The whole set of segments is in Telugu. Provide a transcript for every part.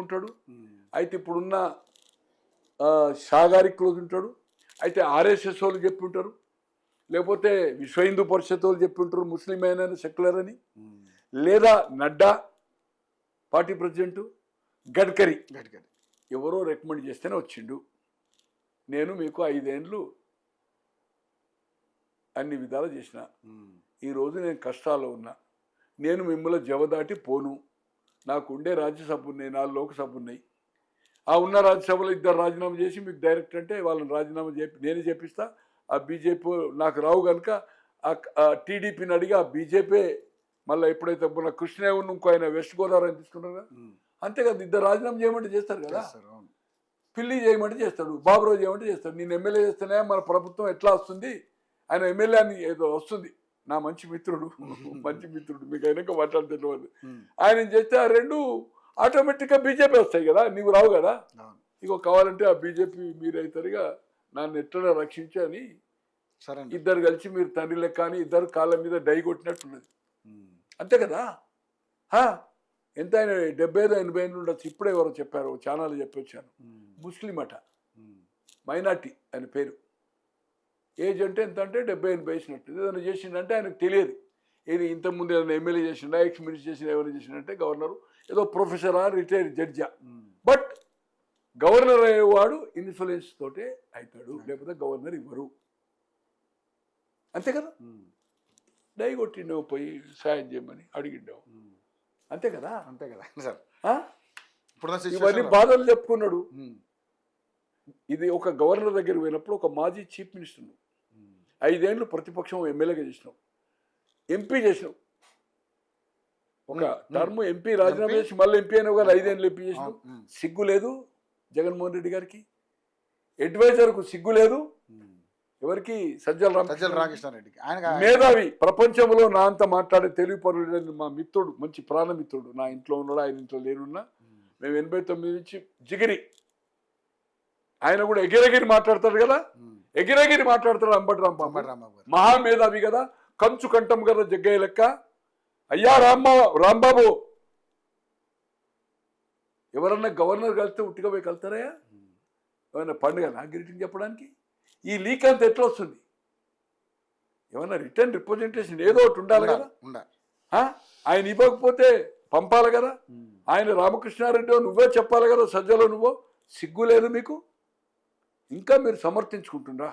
ఉంటాడు, అయితే ఇప్పుడున్న షాగారి క్లోజ్ ఉంటాడు, అయితే ఆర్ఎస్ఎస్ వాళ్ళు చెప్పి ఉంటారు, లేకపోతే విశ్వ హిందూ పరిషత్ వాళ్ళు చెప్పి ఉంటారు ముస్లిం అయినా సెక్యులర్ అని, లేదా నడ్డా పార్టీ ప్రెసిడెంట్, గడ్కరీ ఎవరో రికమెండ్ చేస్తేనే వచ్చిండు. నేను మీకు 5 ఏళ్ళు అన్ని విధాలు చేసిన, ఈరోజు నేను కష్టాల్లో ఉన్నా, నేను మిమ్మల్ని జవదాటి పోను, నాకు ఉండే రాజ్యసభ ఉన్నాయి, 4 లోక్సభ ఉన్నాయి, ఆ ఉన్న రాజ్యసభలో 2 రాజీనామా చేసి మీకు డైరెక్ట్ అంటే వాళ్ళని రాజీనామా నేనే చేపిస్తా, ఆ బీజేపీ నాకు రావు కనుక ఆ టీడీపీని అడిగి ఆ బీజేపీ మళ్ళీ ఎప్పుడైతే మన కృష్ణదేవుని ఇంకో ఆయన వెస్ట్ గోదావరి అని తీసుకున్నారు కదా, అంతే కదా, 2 రాజీనామా చేయమంటే చేస్తారు కదా, పిల్లి చేయమంటే చేస్తాడు, బాబురావు చేయమంటే చేస్తాడు, నేను ఎమ్మెల్యే చేస్తేనే మన ప్రభుత్వం ఎట్లా వస్తుంది, ఆయన ఎమ్మెల్యే అని ఏదో వస్తుంది, నా మంచి మిత్రుడు మీకు అయినాక మాట్లాడితే వాళ్ళు ఆయన చేస్తే ఆ 2 ఆటోమేటిక్గా బీజేపీ వస్తాయి కదా, నీవు రావు కదా, ఇక కావాలంటే ఆ బీజేపీ మీరు అవుతారుగా నన్ను ఎట్లా రక్షించి అని 2 కలిసి మీరు తండ్రి లెక్క అని 2 కాళ్ళ మీద డై కొట్టినట్టున్నది, అంతే కదా. ఎంత ఆయన 75-80 ఉండొచ్చు, ఇప్పుడే ఎవరో చెప్పారు ఛానల్ చెప్పొచ్చాను, ముస్లిం అట, మైనార్టీ ఆయన పేరు, ఏజ్ అంటే ఎంత అంటే 70-80 వేసినట్టు, ఏదైనా చేసిందంటే ఆయనకు తెలియదు, ఏది ఇంతకుముందు ఏదైనా ఎమ్మెల్యే చేసిండా, ఎక్స్ మినిస్టర్ చేసిన ఎవరైనా చేసిందంటే గవర్నరు, ఏదో ప్రొఫెసరా, రిటైర్డ్ జడ్జా, బట్ గవర్నర్ అయ్యేవాడు ఇన్ఫ్లుయెన్స్ తోటే అవుతాడు, లేకపోతే గవర్నర్ ఇవ్వరు, అంతే కదా. డై కొట్టిండవు పోయి సాయం చేయమని అడిగిండవు, అంతే కదా సార్. ఇవన్నీ బాధలు చెప్పుకున్నాడు. ఇది ఒక గవర్నర్ దగ్గర పోయినప్పుడు ఒక మాజీ చీఫ్ మినిస్టర్ 5 ఏళ్ళు ప్రతిపక్షం ఎమ్మెల్యేగా చేసినావు, ఎంపీ చేసినావు, ఒక టర్మ్ ఎంపీ రాజీనామా చేసి మళ్ళీ ఎంపీ అయినావు కదా, 5 ఏళ్ళు ఎంపీ చేసినావు, సిగ్గు లేదు జగన్మోహన్ రెడ్డి గారికి, అడ్వైజర్కు సిగ్గు లేదు, ఎవరికి సజ్జల రామకృష్ణారెడ్డికి, మేధావి, ప్రపంచంలో నా అంత మాట్లాడే తెలుగు పరుడు మా మిత్రుడు, మంచి ప్రాణమిత్రుడు, నా ఇంట్లో ఉన్నాడు, ఆయన ఇంట్లో లేనున్నా, మేము 89 నుంచి జిగిరి, ఆయన కూడా ఎగిరెగిరి మాట్లాడతాడు కదా, ఎగిరెగిరి మాట్లాడతాడు అంబటి రాంబాబు, మహామేధావి కదా, కంచు కంఠం కదా జగ్గయ్య లెక్క. అయ్యా రాంబాబు, ఎవరన్నా గవర్నర్ కలిస్తే ఉట్టిగా పోయి కలుతారయ్యా, ఏమన్నా పండుగ నా గ్రీటింగ్ చెప్పడానికి, ఈ లీక్ అంతా ఎట్లా వస్తుంది, ఏమన్నా రిటర్న్ రిప్రజెంటేషన్ ఏదో ఒకటి ఉండాలి కదా, ఆయన ఇవ్వకపోతే పంపాలి కదా, ఆయన రామకృష్ణారెడ్డి నువ్వే చెప్పాలి కదా, సజ్జలో నువ్వో, సిగ్గు లేదు మీకు, ఇంకా మీరు సమర్థించుకుంటుండ్రా,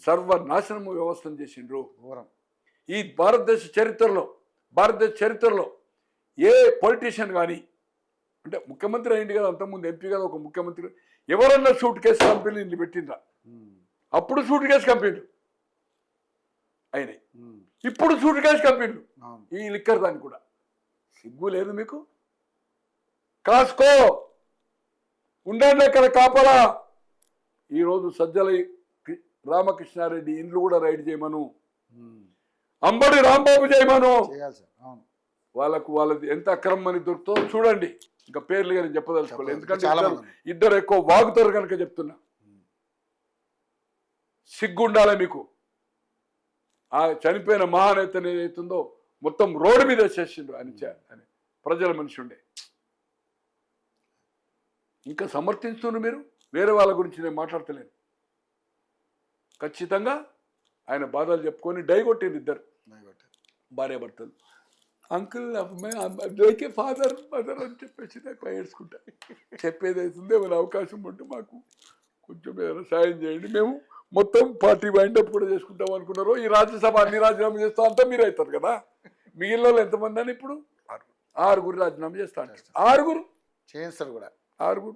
సర్వనాశనము వ్యవస్థను చేసిండ్రు. ఈ భారతదేశ చరిత్రలో ఏ పొలిటీషియన్ కానీ, అంటే ముఖ్యమంత్రి అయింది కదా, అంతకుముందు ఎంపీ కదా, ఒక ముఖ్యమంత్రి ఎవరన్నా సూట్ కేసు కంపెనీలు పెట్టిండ్రా, అప్పుడు సూట్ కేసు కంపెనీలు అయినాయి, ఇప్పుడు సూట్ కేసు కంపెనీలు, ఈ లిక్కర్ దాన్ని కూడా సిగ్గు లేదు మీకు, కాసుకో ఉండండి అక్కడ కాపలా. ఈరోజు సజ్జల రామకృష్ణారెడ్డి ఇండ్లు కూడా రైడ్ చేయమను, అంబడి రాంబాబు చేయమను, వాళ్ళది ఎంత అక్రమని దొరుకుతుందో చూడండి, ఇంకా పేర్లు కానీ చెప్పదలుచుకోలేదు, ఎందుకంటే 2 ఎక్కువ వాగుతారు కనుక చెప్తున్నా, సిగ్గుండాలి మీకు. ఆ చనిపోయిన మహానేతను ఏదైతుందో మొత్తం రోడ్డు మీద చేసిండు అని ప్రజల మనిషి ఉండే, ఇంకా సమర్థిస్తున్నారు మీరు, వేరే వాళ్ళ గురించి నేను మాట్లాడతలేను. ఖచ్చితంగా ఆయన బాధలు చెప్పుకొని డై కొట్టింది 2 భార్యాభర్తలు, అంకుల్ లైక్ ఫాదర్ మదర్ అని చెప్పేసి నాకు ఏడ్చుకుంటా, చెప్పేది అవుతుంది, ఏమైనా అవకాశం ఉంటే మాకు కొంచెం ఏదైనా సాయం చేయండి, మేము మొత్తం పార్టీ వైండప్ కూడా చేసుకుంటాం అనుకున్నారు, ఈ రాజ్యసభ అన్ని రాజీనామా చేస్తా అంతా మీరు అవుతారు కదా, మిగిలిన వాళ్ళు ఎంతమంది అని ఇప్పుడు 6 రాజీనామా చేస్తా అంటారు, 6 చేస్తారు కూడా, 6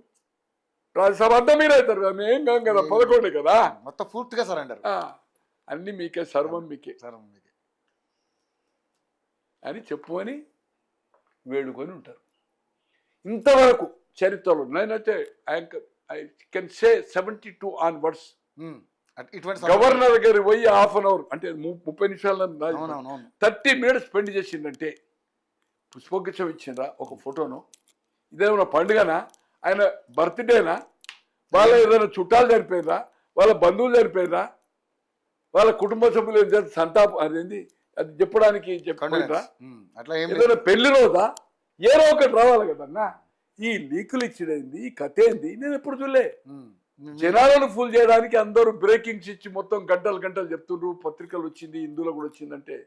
రాజ్యసభ అంతా మీరు అవుతారు కదా, మేం కాం కదా, 11 కదా, మొత్తం పూర్తిగా సరెండర్, అన్ని మీకే, సర్వం మీకే అని చెప్పుకొని వేడుకొని ఉంటారు. ఇంతవరకు చరిత్రలో నేనైతే I can say 72 onwards governor దగ్గర పోయి ½ an hour అంటే 30 నిమిషాల 30 minutes స్పెండ్ చేసిందంటే, పుష్పగుచ్చం ఇచ్చిండ్రా ఒక ఫోటోను, ఇదేమన్నా పండుగనా, ఆయన బర్త్డేనా, వాళ్ళ ఏదైనా చుట్టాలు చనిపోయినరా, వాళ్ళ బంధువులు చనిపోయినరా, వాళ్ళ కుటుంబ సభ్యులు సంతాపం అదేంది అది చెప్పడానికి చెప్పిపోయినరా, ఏదైనా పెళ్లి రోజా, ఏదో ఒకటి రావాలి కదన్నా, ఈ లీకులు ఇచ్చినది ఈ కథ ఏంది నేను ఎప్పుడు చూడలే. ఉమ్. జనాలను ఫుల్ చేయడానికి అందరూ బ్రేకింగ్స్ ఇచ్చి మొత్తం గంటలు గంటలు చెప్తుండ్రు, పత్రికలు వచ్చింది, హిందువులో కూడా వచ్చిందంటే